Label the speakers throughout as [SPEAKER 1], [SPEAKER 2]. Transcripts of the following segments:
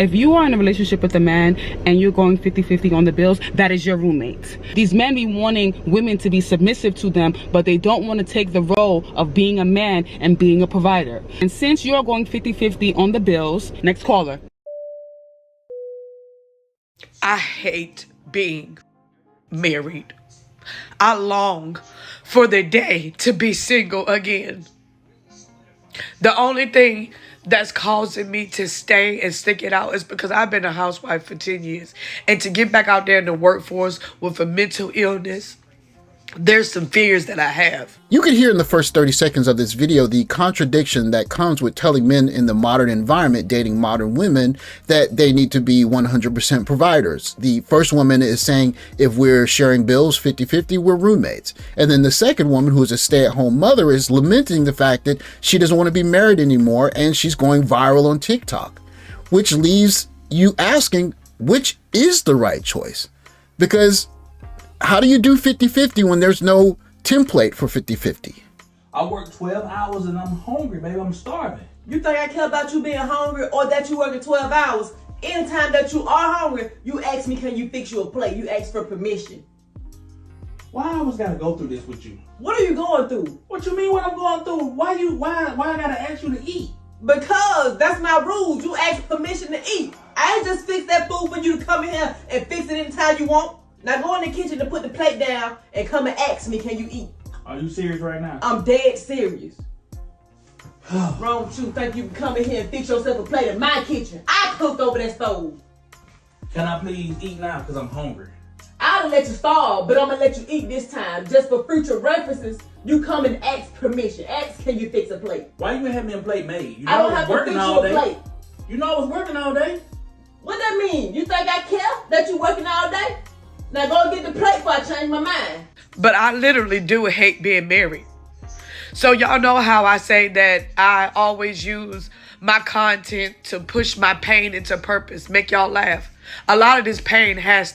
[SPEAKER 1] If you are in a relationship with a man and you're going 50-50 on the bills, that is your roommate. These men be wanting women to be submissive to them, but they don't want to take the role of being a man and being a provider. And since you're going 50-50 on the bills, next caller.
[SPEAKER 2] I hate being married. I long for the day to be single again. The only thing that's causing me to stay and stick it out is because I've been a housewife for 10 years. And to get back out there in the workforce with a mental illness, there's some fears that I have.
[SPEAKER 3] You can hear in the first 30 seconds of this video the contradiction that comes with telling men in the modern environment dating modern women that they need to be 100% providers. The first woman is saying if we're sharing bills 50-50, we're roommates. And then the second woman, who is a stay-at-home mother, is lamenting the fact that she doesn't want to be married anymore and she's going viral on TikTok, which leaves you asking, which is the right choice? Because how do you do 50-50 when there's no template for 50-50?
[SPEAKER 4] I work 12 hours and I'm hungry, baby. I'm starving.
[SPEAKER 5] You think I care about you being hungry or that you working 12 hours? Anytime that you are hungry, you ask me, can you fix you a plate? You ask for permission.
[SPEAKER 4] Why I always gotta go through this with you?
[SPEAKER 5] What are you going through?
[SPEAKER 4] What you mean what I'm going through? Why I gotta ask you to eat?
[SPEAKER 5] Because that's my rules. You ask permission to eat. I ain't just fix that food for you to come in here and fix it anytime you want. Now go in the kitchen to put the plate down and come and ask me, can you eat?
[SPEAKER 4] Are you serious right now?
[SPEAKER 5] I'm dead serious. Wrong with you. Think you can come in here and fix yourself a plate in my kitchen? I cooked over that stove.
[SPEAKER 4] Can I please eat now? Because I'm hungry.
[SPEAKER 5] I'll let you starve, but I'm going to let you eat this time. Just for future references, you come and ask permission. Ask, can you fix a plate?
[SPEAKER 4] Why you ain't have me a plate made? You know
[SPEAKER 5] I don't have to fix you a plate.
[SPEAKER 4] You know I was working all day.
[SPEAKER 5] What that mean? You think I care that you working all day? Now go get the plate before I change my mind.
[SPEAKER 2] But I literally do hate being married. So y'all know how I say that I always use my content to push my pain into purpose, make y'all laugh. A lot of this pain is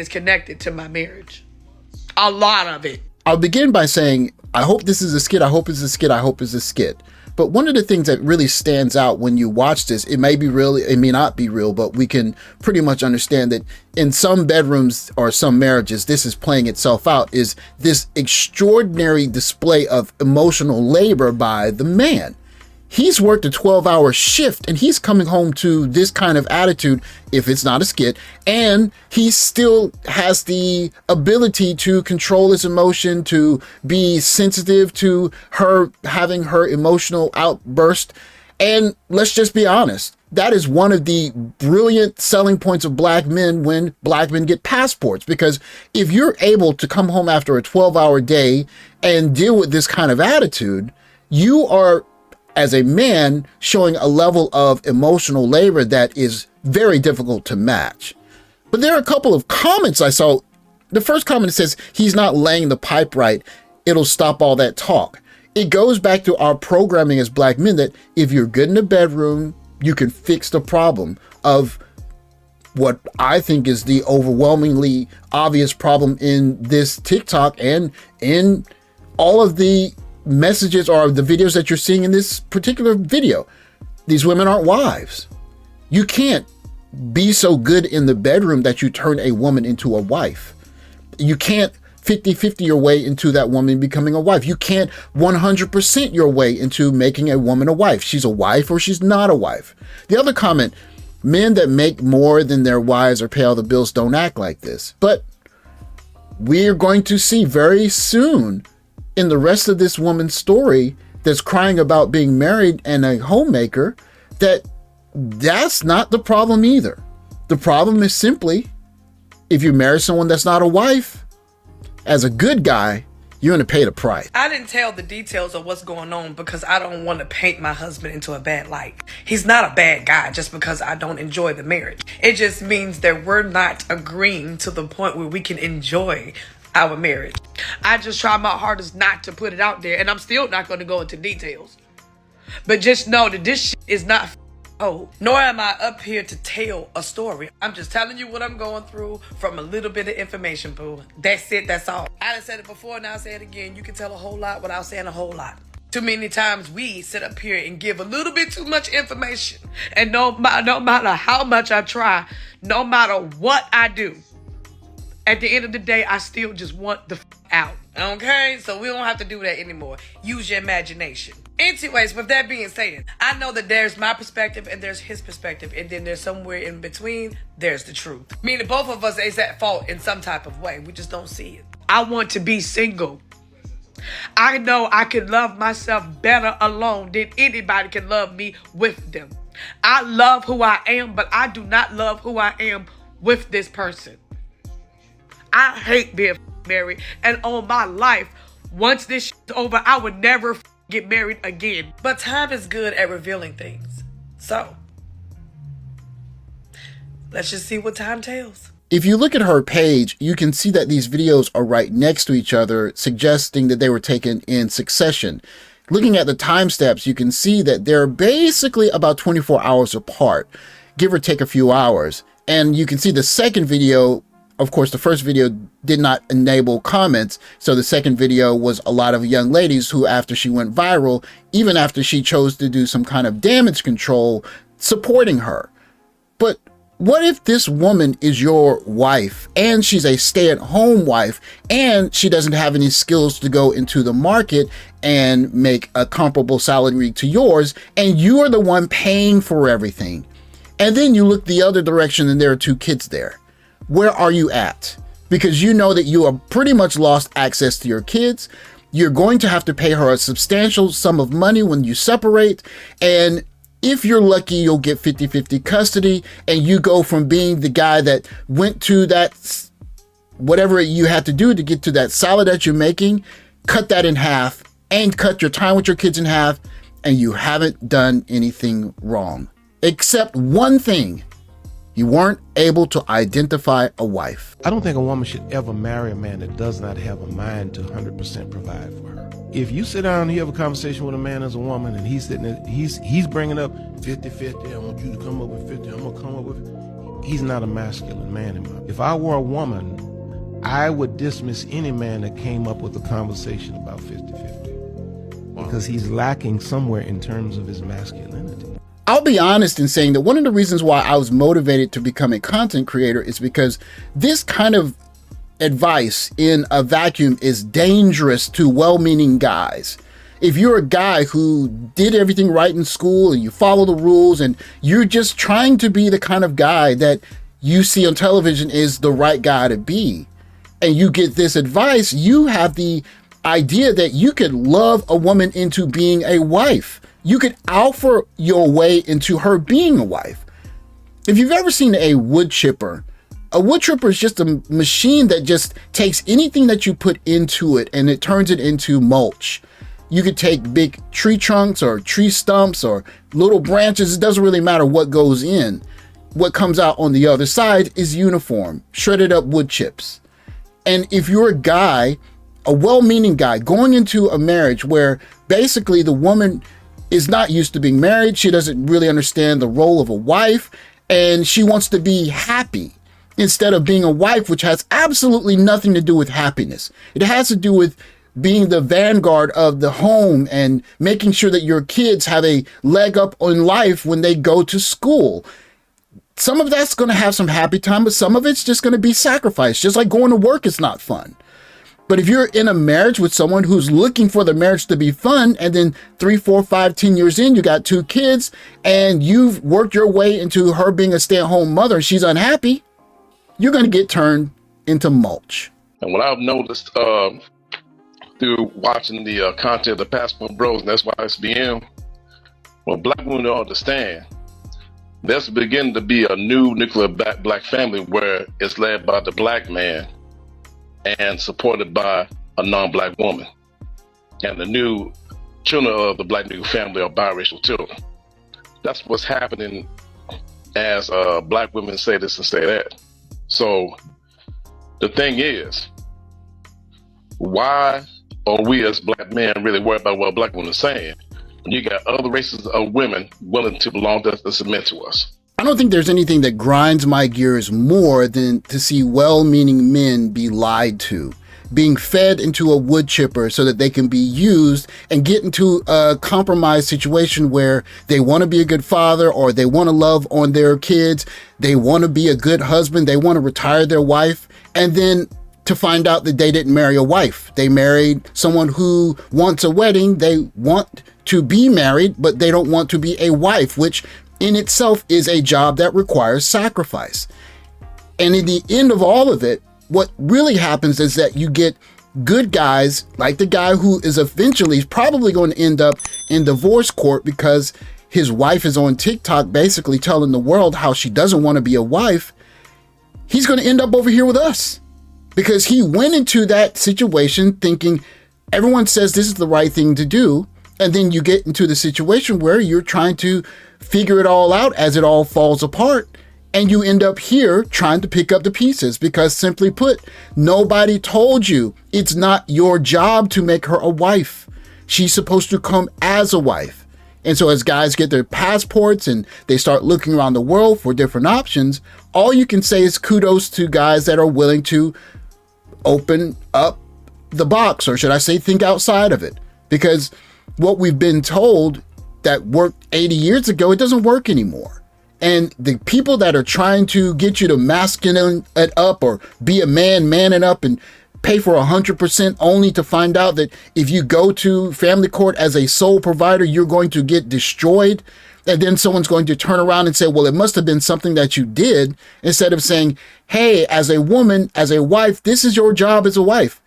[SPEAKER 2] connected to my marriage. A lot of it.
[SPEAKER 3] I'll begin by saying, I hope this is a skit, I hope it's a skit, I hope it's a skit. But one of the things that really stands out when you watch this, it may be real, it may not be real, but we can pretty much understand that in some bedrooms or some marriages, this is playing itself out, is this extraordinary display of emotional labor by the man. He's worked a 12-hour shift and he's coming home to this kind of attitude, if it's not a skit, and he still has the ability to control his emotion, to be sensitive to her having her emotional outburst. And let's just be honest, that is one of the brilliant selling points of black men when black men get passports, because if you're able to come home after a 12-hour day and deal with this kind of attitude, you are, as a man, showing a level of emotional labor that is very difficult to match. But there are a couple of comments I saw. The first comment says, he's not laying the pipe right. It'll stop all that talk. It goes back to our programming as black men that if you're good in the bedroom, you can fix the problem of what I think is the overwhelmingly obvious problem in this TikTok and in all of the messages or the videos that you're seeing in this particular video. These women aren't wives. You can't be so good in the bedroom that you turn a woman into a wife. You can't 50-50 your way into that woman becoming a wife. You can't 100% your way into making a woman a wife. She's a wife or she's not a wife. The other comment, men that make more than their wives or pay all the bills don't act like this. But we're going to see very soon in the rest of this woman's story that's crying about being married and a homemaker, that's not the problem either. The problem is simply, if you marry someone that's not a wife, as a good guy, you're going to pay the price.
[SPEAKER 2] I didn't tell the details of what's going on because I don't want to paint my husband into a bad light. He's not a bad guy just because I don't enjoy the marriage. It just means that we're not agreeing to the point where we can enjoy our marriage. I just try my hardest not to put it out there, and I'm still not going to go into details. But just know that this shit is not nor am I up here to tell a story. I'm just telling you what I'm going through from a little bit of information, boo. That's it, that's all. I done said it before and I'll say it again. You can tell a whole lot without saying a whole lot. Too many times we sit up here and give a little bit too much information. And no matter how much I try, no matter what I do, at the end of the day, I still just want the out. Okay? So we don't have to do that anymore. Use your imagination. Anyways, with that being said, I know that there's my perspective and there's his perspective, and then there's somewhere in between, there's the truth. Meaning both of us is at fault in some type of way. We just don't see it. I want to be single. I know I can love myself better alone than anybody can love me with them. I love who I am, but I do not love who I am with this person. I hate being married, and on my life, once this shit's over, I would never get married again. But time is good at revealing things. So, let's just see what time tells.
[SPEAKER 3] If you look at her page, you can see that these videos are right next to each other, suggesting that they were taken in succession. Looking at the timestamps, you can see that they're basically about 24 hours apart, give or take a few hours. And you can see the second video, of course, the first video did not enable comments. So the second video was a lot of young ladies who, after she went viral, even after she chose to do some kind of damage control, supporting her. But what if this woman is your wife and she's a stay-at-home wife and she doesn't have any skills to go into the market and make a comparable salary to yours, and you are the one paying for everything? And then you look the other direction and there are two kids there. Where are you at? Because you know that you are pretty much lost access to your kids. You're going to have to pay her a substantial sum of money when you separate, and if you're lucky, you'll get 50-50 custody, and you go from being the guy that went to that, whatever you had to do to get to that salad that you're making, cut that in half and cut your time with your kids in half, and you haven't done anything wrong. Except one thing: you weren't able to identify a wife.
[SPEAKER 6] I don't think a woman should ever marry a man that does not have a mind to 100% provide for her. If you sit down and you have a conversation with a man as a woman, and he's sitting there, he's bringing up 50-50, I want you to come up with 50, I'm gonna come up with it. He's not a masculine man in my. If I were a woman, I would dismiss any man that came up with a conversation about 50-50, because he's lacking somewhere in terms of his masculinity.
[SPEAKER 3] I'll be honest in saying that one of the reasons why I was motivated to become a content creator is because this kind of advice in a vacuum is dangerous to well-meaning guys. If you're a guy who did everything right in school and you follow the rules and you're just trying to be the kind of guy that you see on television is the right guy to be, and you get this advice, you have the idea that you could love a woman into being a wife. You could offer your way into her being a wife. If you've ever seen a wood chipper is just a machine that just takes anything that you put into it and it turns it into mulch. You could take big tree trunks or tree stumps or little branches. It doesn't really matter what goes in. What comes out on the other side is uniform, shredded up wood chips. And if you're a guy, a well-meaning guy, going into a marriage where basically the woman is not used to being married, she doesn't really understand the role of a wife, and she wants to be happy instead of being a wife, which has absolutely nothing to do with happiness. It has to do with being the vanguard of the home and making sure that your kids have a leg up in life when they go to school. Some of that's going to have some happy time, but some of it's just going to be sacrifice. Just like going to work is not fun. But if you're in a marriage with someone who's looking for the marriage to be fun, and then 3, 4, 5, 10 years in, you got 2 kids, and you've worked your way into her being a stay-at-home mother, and she's unhappy, you're going to get turned into mulch.
[SPEAKER 7] And what I've noticed through watching the content of the Passport Bros, and that's why it's BM, what black women don't understand, there's beginning to be a new nuclear black family where it's led by the black man and supported by a non-black woman. And the new children of the black nuclear family are biracial children. That's what's happening as black women say this and say that. So the thing is, why are we as black men really worried about what black women are saying? You got other races of women willing to belong to us and submit to us.
[SPEAKER 3] I don't think there's anything that grinds my gears more than to see well-meaning men be lied to. being fed into a wood chipper so that they can be used and get into a compromised situation where they want to be a good father, or they want to love on their kids, they want to be a good husband, they want to retire their wife, and then to find out that they didn't marry a wife. They married someone who wants a wedding. They want to be married, but they don't want to be a wife, which in itself is a job that requires sacrifice. And in the end of all of it, what really happens is that you get good guys like the guy who is eventually probably going to end up in divorce court because his wife is on TikTok basically telling the world how she doesn't want to be a wife. He's going to end up over here with us because he went into that situation thinking everyone says this is the right thing to do. And then you get into the situation where you're trying to figure it all out as it all falls apart. And you end up here trying to pick up the pieces because, simply put, nobody told you it's not your job to make her a wife. She's supposed to come as a wife. And so as guys get their passports and they start looking around the world for different options, all you can say is kudos to guys that are willing to open up the box, or should I say think outside of it. Because what we've been told that worked 80 years ago, it doesn't work anymore. And the people that are trying to get you to masculine it up or be a man it up and pay for 100% only to find out that if you go to family court as a sole provider, you're going to get destroyed. And then someone's going to turn around and say, well, it must have been something that you did, instead of saying, hey, as a woman, as a wife, this is your job as a wife.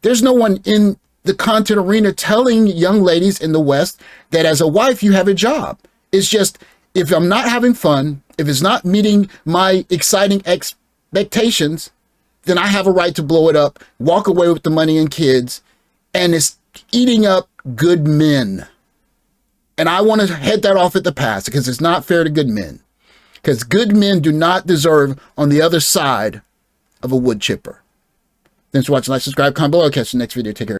[SPEAKER 3] There's no one in the content arena telling young ladies in the West that as a wife, you have a job. It's just, if I'm not having fun, if it's not meeting my exciting expectations, then I have a right to blow it up, walk away with the money and kids, and it's eating up good men. And I want to head that off at the pass because it's not fair to good men. Because good men do not deserve on the other side of a wood chipper. Thanks for watching. Like, subscribe, comment below. Catch you next video. Take care.